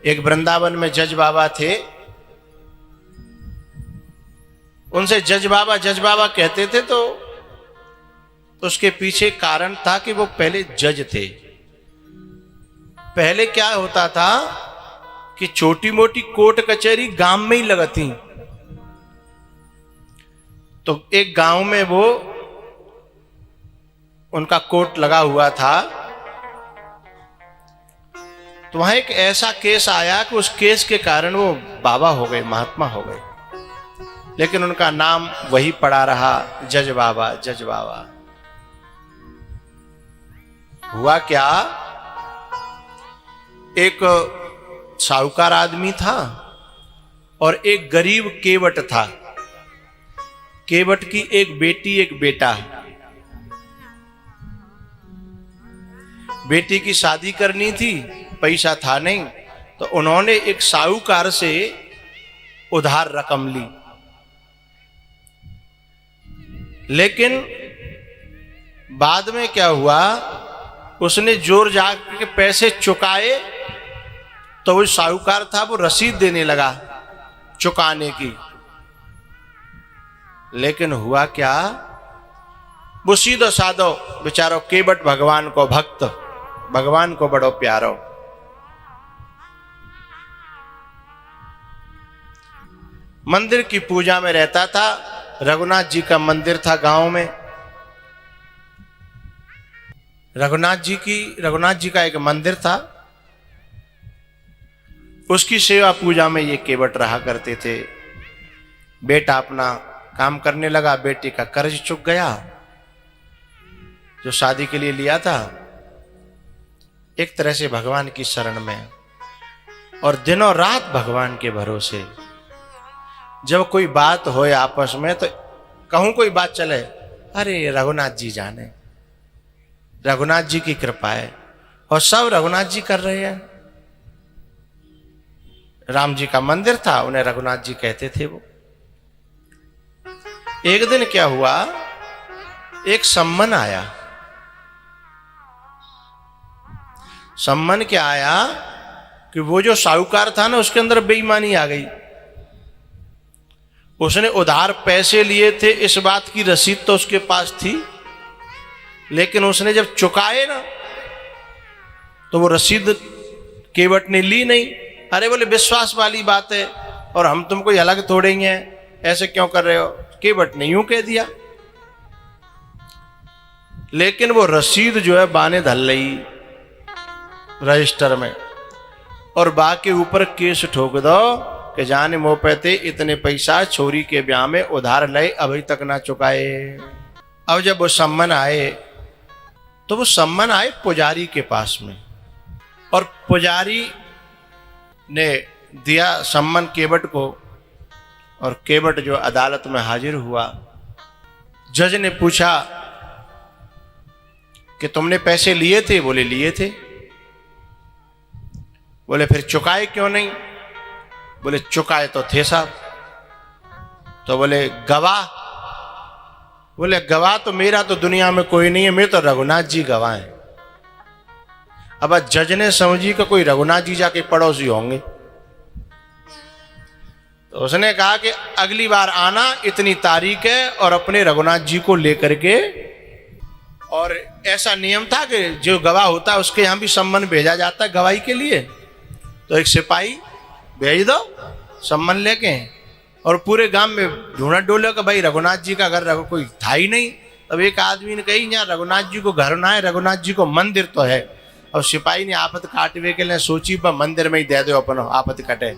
एक वृंदावन में जज बाबा थे, उनसे जज बाबा कहते थे, तो उसके पीछे कारण था कि वो पहले जज थे। पहले क्या होता था कि छोटी मोटी कोर्ट कचहरी गांव में ही लगती, तो एक गांव में वो उनका कोर्ट लगा हुआ था। तो वहां एक ऐसा केस आया कि उस केस के कारण वो बाबा हो गए, महात्मा हो गए, लेकिन उनका नाम वही पड़ा रहा, जज बाबा, जज बाबा। हुआ क्या, एक साहूकार आदमी था और एक गरीब केवट था। केवट की एक बेटी एक बेटा। बेटी की शादी करनी थी, पैसा था नहीं, तो उन्होंने एक साहूकार से उधार रकम ली। लेकिन बाद में क्या हुआ, उसने जोर जाग के पैसे चुकाए, तो वो साहूकार था वो रसीद देने लगा चुकाने की। लेकिन हुआ क्या, वो सीधो साधो बेचारो केवट भगवान को भक्त, भगवान को बड़ो प्यारो। मंदिर की पूजा में रहता था। रघुनाथ जी का मंदिर था गांव में। रघुनाथ जी का एक मंदिर था, उसकी सेवा पूजा में ये केवट रहा करते थे। बेटा अपना काम करने लगा, बेटी का कर्ज चुक गया जो शादी के लिए लिया था, एक तरह से भगवान की शरण में, और दिनों रात भगवान के भरोसे। जब कोई बात होए आपस में, तो कहूं कोई बात चले, अरे रघुनाथ जी जाने, रघुनाथ जी की कृपा है, और सब रघुनाथ जी कर रहे हैं। राम जी का मंदिर था, उन्हें रघुनाथ जी कहते थे वो। एक दिन क्या हुआ, एक सम्मन आया। सम्मन क्या आया कि वो जो साहूकार था ना, उसके अंदर बेईमानी आ गई। उसने उधार पैसे लिए थे, इस बात की रसीद तो उसके पास थी, लेकिन उसने जब चुकाए ना, तो वो रसीद केवट ने ली नहीं। अरे बोले विश्वास वाली बात है, और हम तुमको ये अलग थोड़े ही हैं, ऐसे क्यों कर रहे हो। केवट ने यूं कह दिया, लेकिन वो रसीद जो है बाने धल रही रजिस्टर में, और बा के ऊपर केस ठोक दो कि जाने मोह पे इतने पैसा छोरी के ब्याह में उधार ले, अभी तक ना चुकाए। अब जब वो सम्मन आए, तो वो सम्मन आए पुजारी के पास में, और पुजारी ने दिया सम्मन केवट को, और केवट जो अदालत में हाजिर हुआ। जज ने पूछा कि तुमने पैसे लिए थे? बोले लिए थे। बोले फिर चुकाए क्यों नहीं? बोले चुकाए तो थे साहब। तो बोले गवाह? बोले गवाह तो मेरा तो दुनिया में कोई नहीं है, मेरे तो रघुनाथ जी गवाह हैं। अब जज ने समझी कि कोई रघुनाथ जी जाके पड़ोसी होंगे, तो उसने कहा कि अगली बार आना, इतनी तारीख है, और अपने रघुनाथ जी को लेकर के। और ऐसा नियम था कि जो गवाह होता है उसके यहां भी सम्मन भेजा जाता है गवाही के लिए, तो एक सिपाही भेज दो सम्मन लेके, और पूरे गांव में ढूंढा डोले कि भाई रघुनाथ जी का घर कोई था ही नहीं। तब एक आदमी ने कही, यहाँ रघुनाथ जी को घर ना है, रघुनाथ जी को मंदिर तो है। और सिपाही ने आपत काटवे के लिए सोची, पर मंदिर में ही दे दो अपनो, आपत कटे।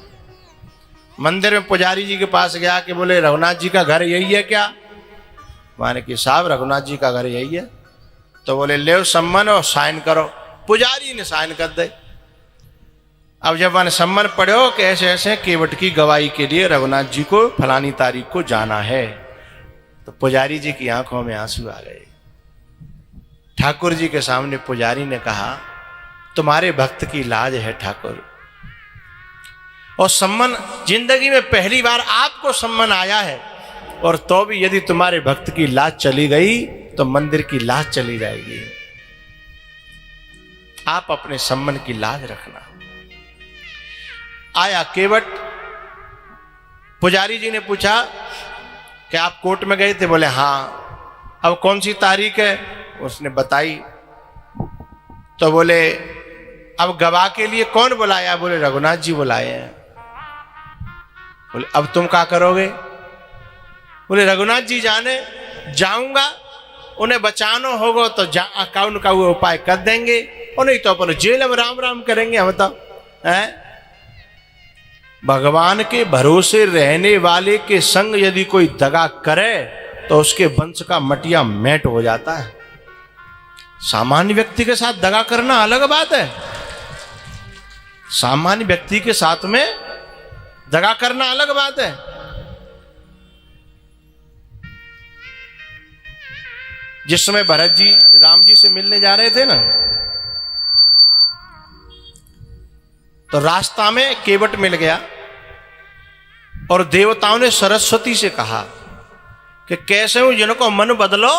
मंदिर में पुजारी जी के पास गया कि बोले रघुनाथ जी का घर यही है क्या? माने कि साहब रघुनाथ जी का घर यही है। तो बोले ले सम्मन और साइन करो। पुजारी ने साइन कर दे। अब जब मैंने सम्मन पढ़ो कि ऐसे ऐसे केवट की गवाही के लिए रघुनाथ जी को फलानी तारीख को जाना है, तो पुजारी जी की आंखों में आंसू आ गए। ठाकुर जी के सामने पुजारी ने कहा, तुम्हारे भक्त की लाज है ठाकुर, और सम्मन जिंदगी में पहली बार आपको सम्मन आया है, और तो भी यदि तुम्हारे भक्त की लाज चली गई तो मंदिर की लाज चली जाएगी। आप अपने सम्मन की लाज रखना। आया केवट। पुजारी जी ने पूछा कि आप कोर्ट में गए थे? बोले हाँ। अब कौन सी तारीख है? उसने बताई। तो बोले अब गवाह के लिए कौन बुलाया? बोले रघुनाथ जी बुलाए हैं। बोले अब तुम क्या करोगे? बोले रघुनाथ जी जाने, जाऊंगा, उन्हें बचाना होगा तो अकाउंट का वो उपाय कर देंगे, और नहीं तो अपन जेल में राम राम करेंगे हम। तो है भगवान के भरोसे रहने वाले के संग यदि कोई दगा करे तो उसके वंश का मटिया मैट हो जाता है। सामान्य व्यक्ति के साथ दगा करना अलग बात है। सामान्य व्यक्ति के साथ में दगा करना अलग बात है। जिस समय भरत जी राम जी से मिलने जा रहे थे ना, तो रास्ता में केवट मिल गया और देवताओं ने सरस्वती से कहा कि कैसे हूं जिनको मन बदलो,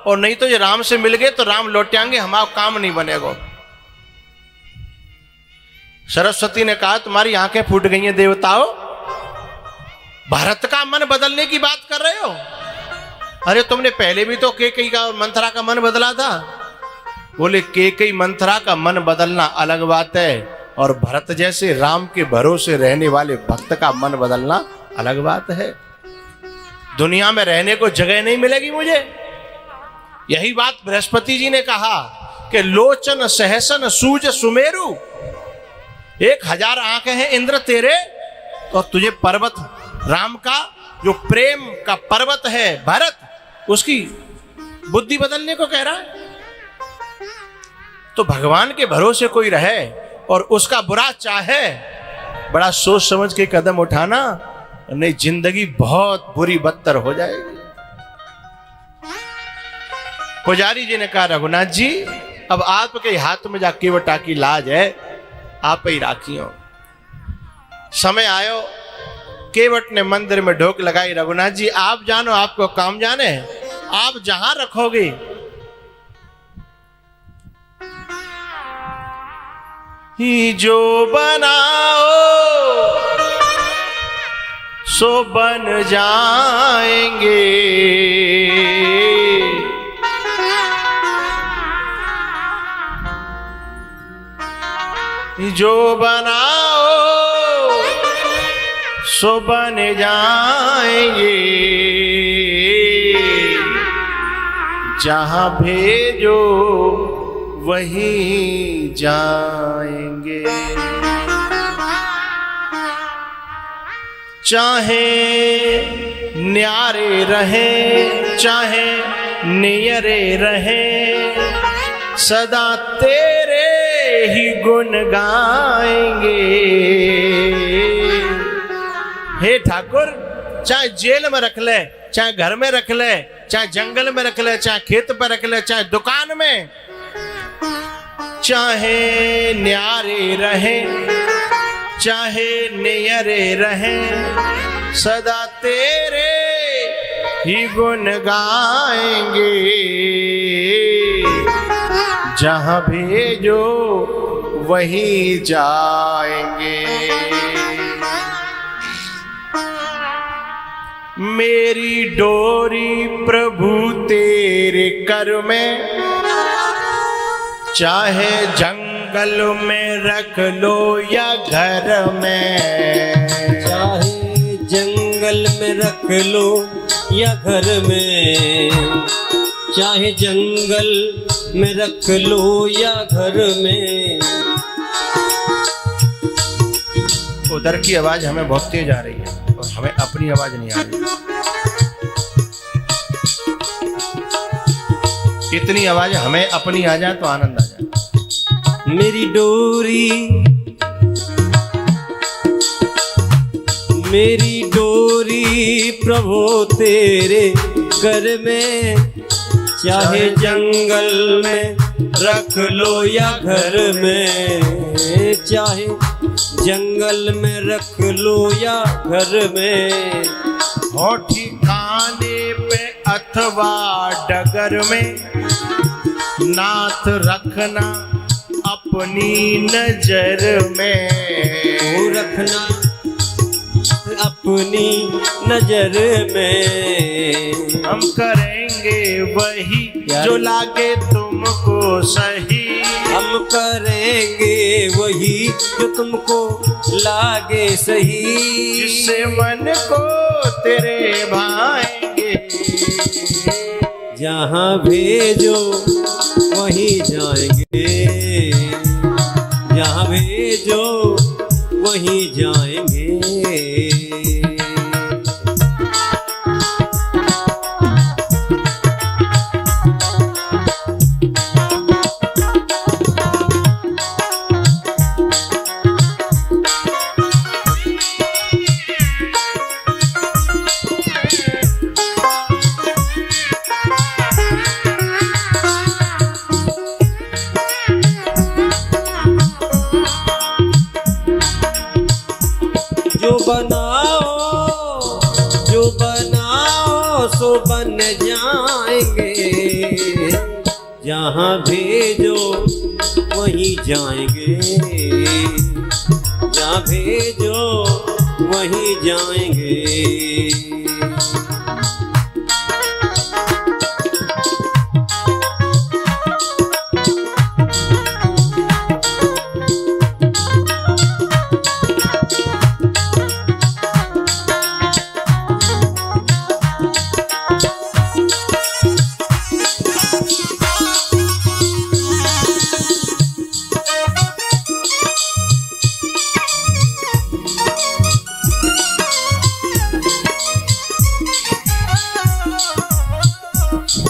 और नहीं तो ये राम से मिल गए तो राम लौटाएंगे, हमारा काम नहीं बनेगा। सरस्वती ने कहा तुम्हारी आंखें फूट गई हैं देवताओं, भरत का मन बदलने की बात कर रहे हो? अरे तुमने पहले भी तो केकई का और मंथरा का मन बदला था। बोले केकई मंथरा का मन बदलना अलग बात है, और भरत जैसे राम के भरोसे रहने वाले भक्त का मन बदलना अलग बात है। दुनिया में रहने को जगह नहीं मिलेगी मुझे। यही बात बृहस्पति जी ने कहा कि लोचन सहसन सूज सुमेरु, 1000 आंखें हैं इंद्र तेरे, तो तुझे पर्वत राम का जो प्रेम का पर्वत है भरत, उसकी बुद्धि बदलने को कह रहा है। तो भगवान के भरोसे कोई रहे और उसका बुरा चाहे, बड़ा सोच समझ के कदम उठाना, नहीं जिंदगी बहुत बुरी बदतर हो जाएगी। पुजारी जी ने कहा रघुनाथ जी अब आपके हाथ में जा केवटा की लाज है, आप ही राखियो। समय आयो, केवट ने मंदिर में ढोक लगाई, रघुनाथ जी आप जानो, आपको काम जाने, आप जहां रखोगे ही जो बनाओ सो बन जाएंगे। जो बनाओ सो बन जाएंगे, जहां भेजो वहीं जाएंगे। चाहे न्यारे रहे चाहे नियरे रहे, सदा तेरे ही गुण गाएंगे। हे ठाकुर, चाहे जेल में रख ले, चाहे घर में रख ले, चाहे जंगल में रख ले, चाहे खेत पर रख ले, चाहे दुकान में, चाहे न्यारे रहे चाहे नियरे रहे, सदा तेरे ही गुण गाएंगे। जहां भेजो वहीं जाएंगे। मेरी डोरी प्रभु तेरे कर में, चाहे जंगल में रख लो या घर में। चाहे जंगल में रख लो या घर में, चाहे जंगल में रख लो या घर में। उधर की आवाज हमें बहुत तेज आ रही है और हमें अपनी आवाज नहीं आ रही। इतनी आवाज हमें अपनी आ जाए तो आनंद आ जाए। मेरी डोरी, मेरी डोरी प्रभु तेरे कर में, चाहे जंगल में रख लो या घर में। चाहे जंगल में रख लो या घर में। हो ठिकाने पे अथवा डगर में, नाथ रखना अपनी नजर में। रख रखना अपनी नजर में। हम करेंगे वही जो लागे तुमको सही, हम करेंगे वही जो तुमको लागे सही, जिससे मन को तेरे भाएंगे। जहाँ भेजो वहीं जाएंगे, जहाँ भेजो वहीं जाएंगे। जो बनाओ सो बन जाएंगे, जहाँ भेजो वहीं जाएंगे, जहाँ भेजो वहीं जाएंगे।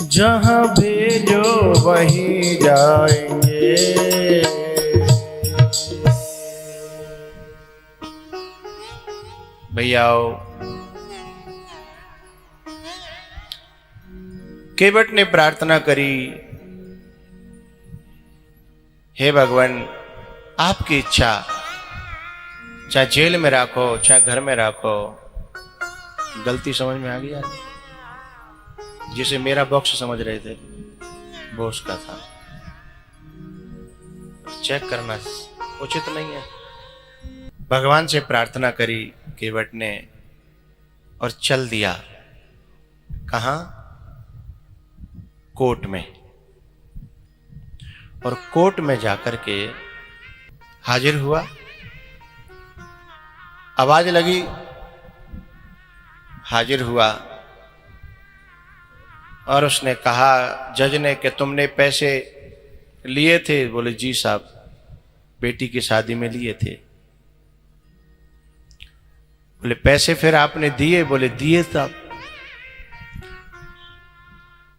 जहाँ भेजो वहीं जाएंगे। भैयाओ, केवट ने प्रार्थना करी, हे भगवान, आपकी इच्छा, चाहे जेल में रखो चाहे घर में रखो। गलती समझ में आ गई यार, जिसे मेरा बॉक्स समझ रहे थे वो उसका था। चेक करना उचित नहीं है। भगवान से प्रार्थना करी केवट ने और चल दिया। कहाँ? कोर्ट में। और कोर्ट में जाकर के हाजिर हुआ। आवाज लगी, हाजिर हुआ और उसने कहा, जज ने, कि तुमने पैसे लिए थे? बोले जी साहब, बेटी की शादी में लिए थे। बोले पैसे फिर आपने दिए? बोले दिए साहब।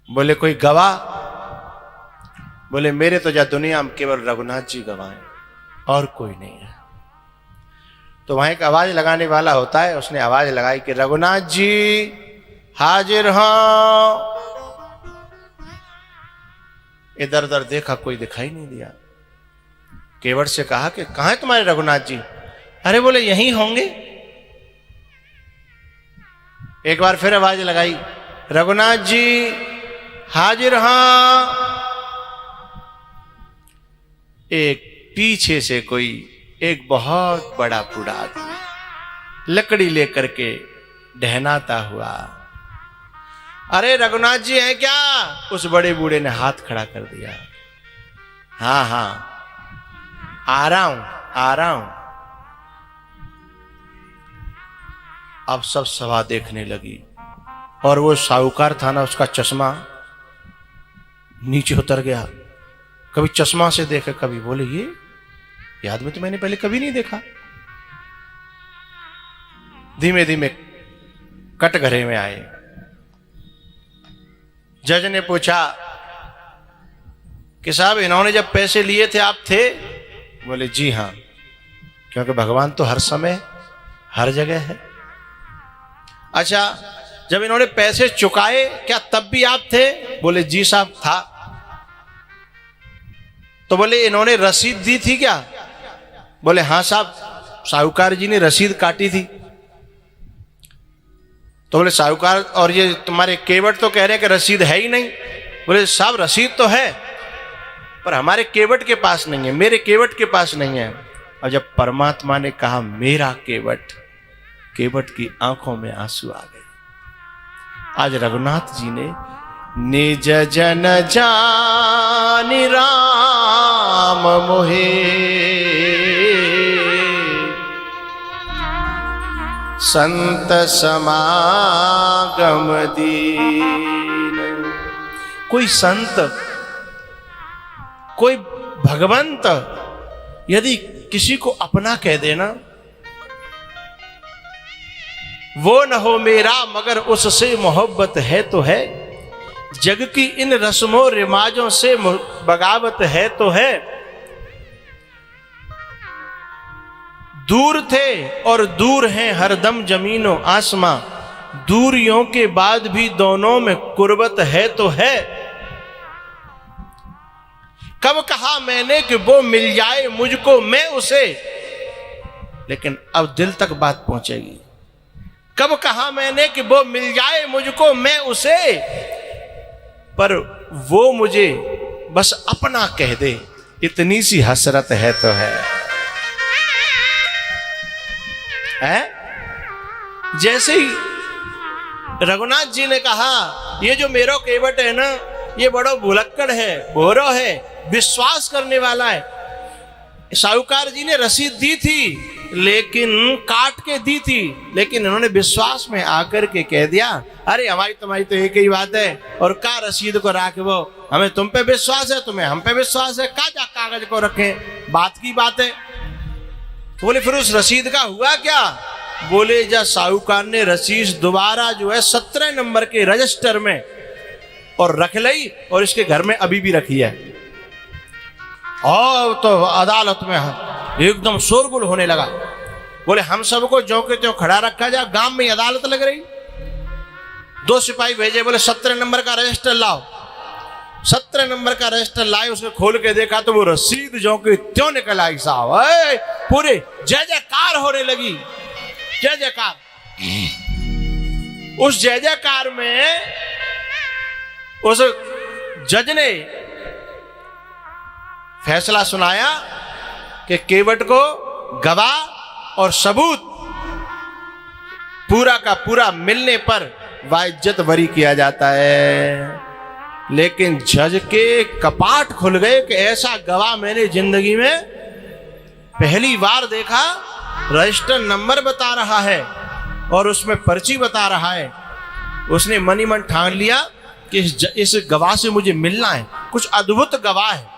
बोले कोई गवाह? बोले मेरे तो जा दुनिया में केवल रघुनाथ जी गवाह हैं और कोई नहीं है। तो वहां एक आवाज लगाने वाला होता है, उसने आवाज लगाई कि रघुनाथ जी हाजिर हो। इधर उधर देखा, कोई दिखाई नहीं दिया। केवट से कहा कि कहां है तुम्हारे रघुनाथ जी? अरे बोले यहीं होंगे। एक बार फिर आवाज लगाई, रघुनाथ जी हाजिर हां। एक पीछे से कोई एक बहुत बड़ा बूढ़ा आदमी लकड़ी लेकर के ढहनाता हुआ, अरे रघुनाथ जी हैं क्या? उस बड़े बूढ़े ने हाथ खड़ा कर दिया। हाँ हाँ आ रहा हूं, आ रहा हूं। अब सब सभा देखने लगी और वो साहूकार था ना, उसका चश्मा नीचे उतर गया। कभी चश्मा से देखे, कभी बोले ये आदमी तो मैंने पहले कभी नहीं देखा। धीमे धीमे कटघरे में आए। जज ने पूछा कि साहब इन्होंने जब पैसे लिए थे आप थे? बोले जी हां, क्योंकि भगवान तो हर समय हर जगह है। अच्छा, जब इन्होंने पैसे चुकाए क्या तब भी आप थे? बोले जी साहब था। तो बोले इन्होंने रसीद दी थी क्या? बोले हाँ साहब, साहूकार जी ने रसीद काटी थी। तो बोले साहूकार और ये तुम्हारे केवट तो कह रहे हैं कि रसीद है ही नहीं। बोले साहब रसीद तो है पर हमारे केवट के पास नहीं है, मेरे केवट के पास नहीं है। और जब परमात्मा ने कहा मेरा केवट, केवट की आंखों में आंसू आ गए। आज रघुनाथ जी ने निज जन जानि राम मोहे, संत समागम दीन। कोई संत, कोई भगवंत यदि किसी को अपना कह देना, वो न हो मेरा मगर उससे मोहब्बत है तो है, जग की इन रस्मों रिवाजों से बगावत है तो है। दूर थे और दूर हैं हरदम जमीनों आसमां, दूरियों के बाद भी दोनों में कुर्बत है तो है। कब कहा मैंने कि वो मिल जाए मुझको मैं उसे, लेकिन अब दिल तक बात पहुंचेगी। कब कहा मैंने कि वो मिल जाए मुझको मैं उसे, पर वो मुझे बस अपना कह दे, इतनी सी हसरत है तो है। जैसे ही रघुनाथ जी ने कहा ये जो मेरा केवट है ना, ये बड़ा भुलक्कड़ है, भोरो है, विश्वास करने वाला है। साहूकार जी ने रसीद दी थी लेकिन काट के दी थी, लेकिन इन्होंने विश्वास में आकर के कह दिया अरे हमारी तुम्हारी तो एक ही बात है, और का रसीद को रख वो, हमें तुम पे विश्वास है, तुम्हें हम पे विश्वास है, का जा कागज को रखें, बात की बात है। तो बोले फिर उस रसीद का हुआ क्या? बोले जा साहूकार ने रसीद दोबारा जो है 17 नंबर के रजिस्टर में और रख ली, और इसके घर में अभी भी रखी है। और तो अदालत में एकदम शोरगुल होने लगा। बोले हम सबको जो के त्यों खड़ा रखा जा, गांव में अदालत लग रही। 2 सिपाही भेजे, बोले 17 नंबर का रजिस्टर लाओ। 17 नंबर का रजिस्टर लाए, उसको खोल के देखा तो वो रसीद जो के त्यों निकल आई साहब। पूरे जय जयकार होने लगी, जय जयकार। उस जय जयकार में उस जज ने फैसला सुनाया कि केवट को गवाह और सबूत पूरा का पूरा मिलने पर वाइज्जत बरी किया जाता है। लेकिन जज के कपाट खुल गए कि ऐसा गवाह मैंने जिंदगी में पहली बार देखा। रजिस्टर नंबर बता रहा है और उसमें पर्ची बता रहा है। उसने मनी मन ठान लिया कि इस गवाह से मुझे मिलना है, कुछ अद्भुत गवाह है।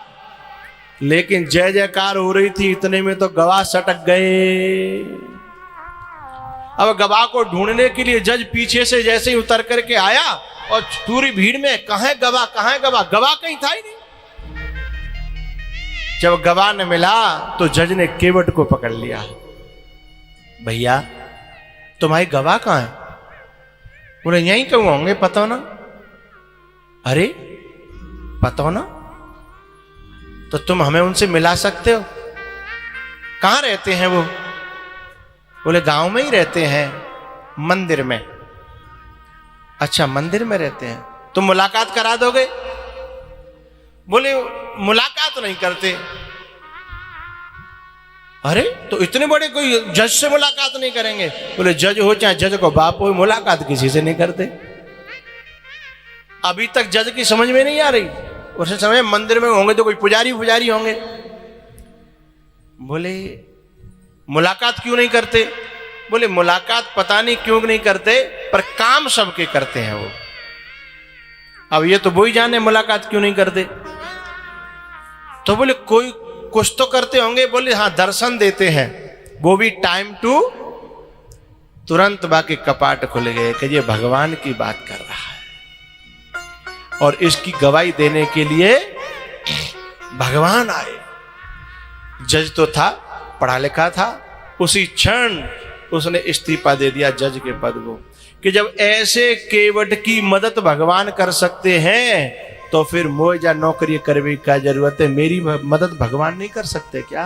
लेकिन जय जयकार हो रही थी, इतने में तो गवाह सटक गए। अब गवाह को ढूंढने के लिए जज पीछे से जैसे ही उतर करके आया और पूरी भीड़ में कहाँ है गवाह, कहाँ है गवाह, गवाह कहीं था ही नहीं। जब गवाह ने मिला तो जज ने केवट को पकड़ लिया। भैया तुम्हारे गवाह कहाँ है? बोले यहीं क्यों होंगे, पता हो ना। अरे पता हो ना, तो तुम हमें उनसे मिला सकते हो। कहाँ रहते हैं वो? बोले गांव में ही रहते हैं, मंदिर में। अच्छा मंदिर में रहते हैं, तुम मुलाकात करा दोगे? बोले मुलाकात नहीं करते। अरे तो इतने बड़े कोई जज से मुलाकात नहीं करेंगे? बोले जज हो चाहे जज को बाप हो, मुलाकात किसी से नहीं करते। अभी तक जज की समझ में नहीं आ रही। उस समय मंदिर में होंगे तो कोई पुजारी होंगे। बोले मुलाकात क्यों नहीं करते? बोले मुलाकात पता नहीं क्यों नहीं करते, पर काम सबके करते हैं वो। अब ये तो वो ही जाने मुलाकात क्यों नहीं करते। तो बोले कोई कुछ तो करते होंगे। बोले हाँ दर्शन देते हैं, वो भी टाइम टू। तुरंत बाकी कपाट खुल गए कि ये भगवान की बात कर रहा है और इसकी गवाही देने के लिए भगवान आए। जज तो था, पढ़ा लिखा था, उसी क्षण उसने इस्तीफा दे दिया जज के पद को कि जब ऐसे केवट की मदद भगवान कर सकते हैं तो फिर मोजा नौकरी करने का जरूरत है, मेरी मदद भगवान नहीं कर सकते क्या?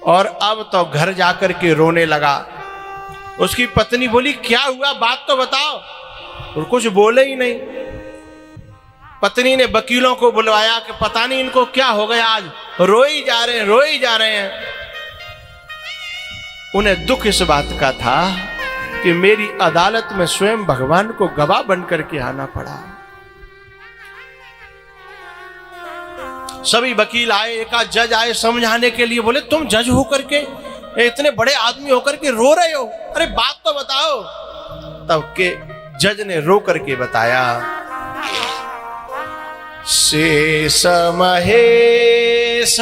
और अब तो घर जाकर के रोने लगा। उसकी पत्नी बोली क्या हुआ, बात तो बताओ। और कुछ बोले ही नहीं। पत्नी ने वकीलों को बुलवाया कि पता नहीं इनको क्या हो गया आज, रोई जा रहे हैं। उन्हें दुख इस बात का था कि मेरी अदालत में स्वयं भगवान को गवाह बन करके आना पड़ा। सभी वकील आए, एक आध जज आए समझाने के लिए। बोले तुम जज होकर के, इतने बड़े आदमी होकर के रो रहे हो, अरे बात तो बताओ। तब के जज ने रो करके बताया, शेष महेश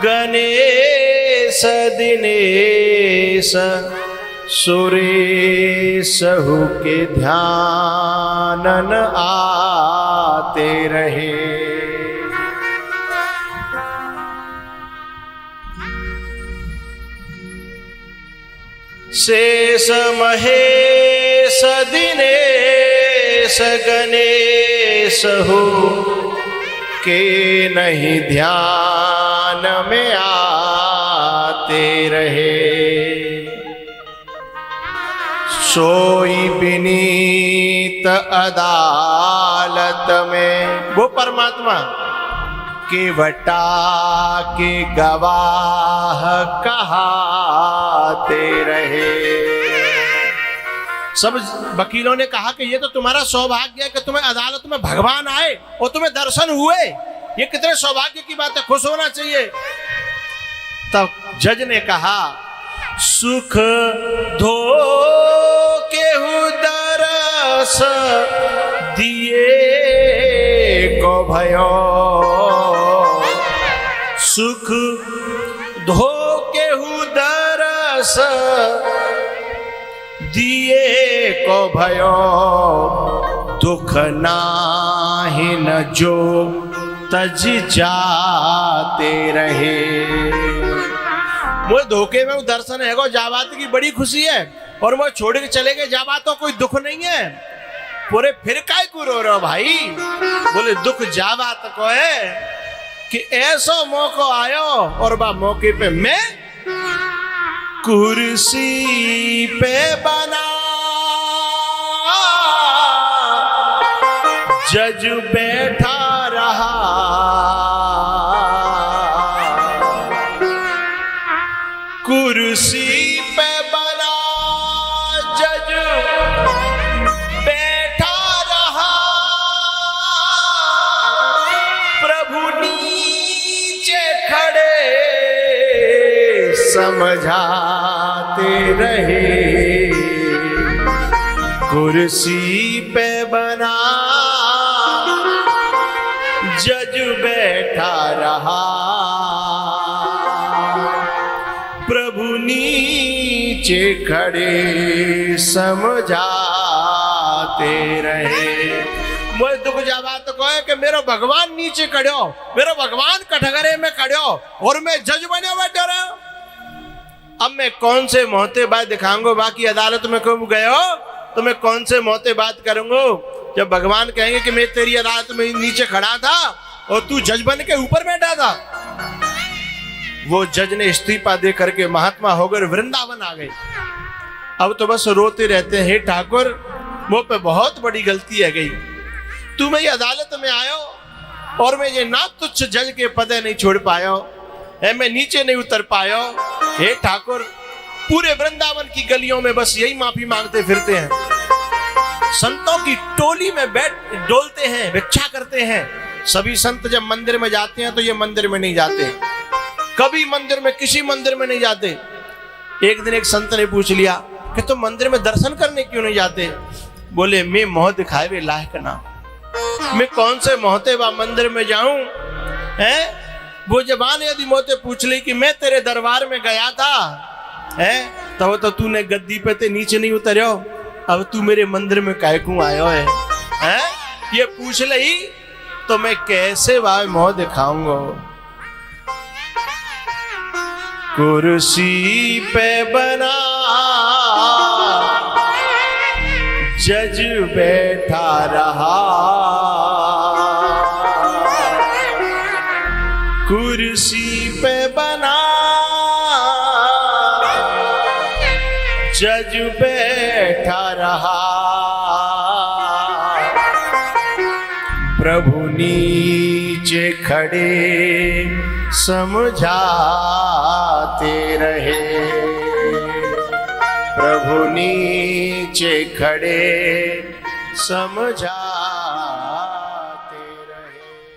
गणेश दिनेश सुरेश हु के ध्यानन आते रहे। शेष महेश दिनेश गणेश हो के नहीं ध्यान में आते रहे। सोई विनीत अदालत में वो परमात्मा केवटा के गवाह कहाते रहे। सब वकीलों ने कहा कि ये तो तुम्हारा सौभाग्य है कि तुम्हें अदालत में भगवान आए और तुम्हें दर्शन हुए, ये कितने सौभाग्य की बात है, खुश होना चाहिए। तब जज ने कहा, सुख धो केहु दरस दिए को भयो, सुख धो केहु दरस दिए को भयो, दुख नाही न जो तज जाते रहे। मुझे धोखे में दर्शन है को जाबात की बड़ी खुशी है और वो छोड़ के चले गए जाबात तो कोई दुख नहीं है। पूरे फिर काय को रो रहे हो भाई? बोले दुख जाबात को है कि ऐसा मौका आयो और बा मौके पे मैं कुर्सी पे बना जज बैठा रहा, कुर्सी पे बना जज बैठा रहा, प्रभु नीचे खड़े समझाते रहे। कुर्सी पे बना जज बैठा रहा, प्रभु नीचे खड़े समझाते रहे। मुझे दुख जावा तो कहे कि मेरा भगवान नीचे खड़ो, मेरा भगवान कटघरे में खड़ो और मैं जज बने बैठे रहा। अब मैं कौन से मोहते बात दिखाऊंगा? बाकी अदालत में कब गए हो तो मैं कौन से मोहते बात करूंगा जब भगवान कहेंगे कि मैं तेरी अदालत में नीचे खड़ा था और तू जज बन के ऊपर बैठा था। वो जज ने इस्तीफा दे करके महात्मा होकर वृंदावन आ गए। अब तो बस रोते रहते हैं, हे ठाकुर मुझ पे बहुत बड़ी गलती है गई, तू मेरी अदालत में आयो और मैं ये ना तुच्छ जज के पदे नहीं छोड़ पायो है, मैं नीचे नहीं उतर पायो। हे ठाकुर पूरे वृंदावन की गलियों में बस यही माफी मांगते फिरते हैं, संतों की टोली में बैठ डोलते हैं, भिक्षा करते हैं। सभी संत जब मंदिर में जाते हैं तो ये मंदिर में नहीं जाते, कभी मंदिर में किसी मंदिर में नहीं जाते। एक दिन एक संत ने पूछ लिया कि तुम मंदिर में दर्शन करने क्यों नहीं जाते? बोले मैं मोह दिखाए वे लायक ना, मैं कौन से मोहते बा मंदिर में जाऊं है? वो जबान यदि मोहते पूछ ली कि मैं तेरे दरबार में गया था है तब तो तूने गद्दी पे ते नीचे नहीं उतरो, अब तू मेरे मंदिर में काहे क्यों आयो है? ये पूछ ली तो मैं कैसे वाह मोह दिखाऊंगा? कुर्सी पे बना जज बैठा रहा, कुर्सी पे बना जज बैठा रहा, प्रभु नीचे नीचे खड़े समझाते रहे, प्रभु नीचे खड़े समझा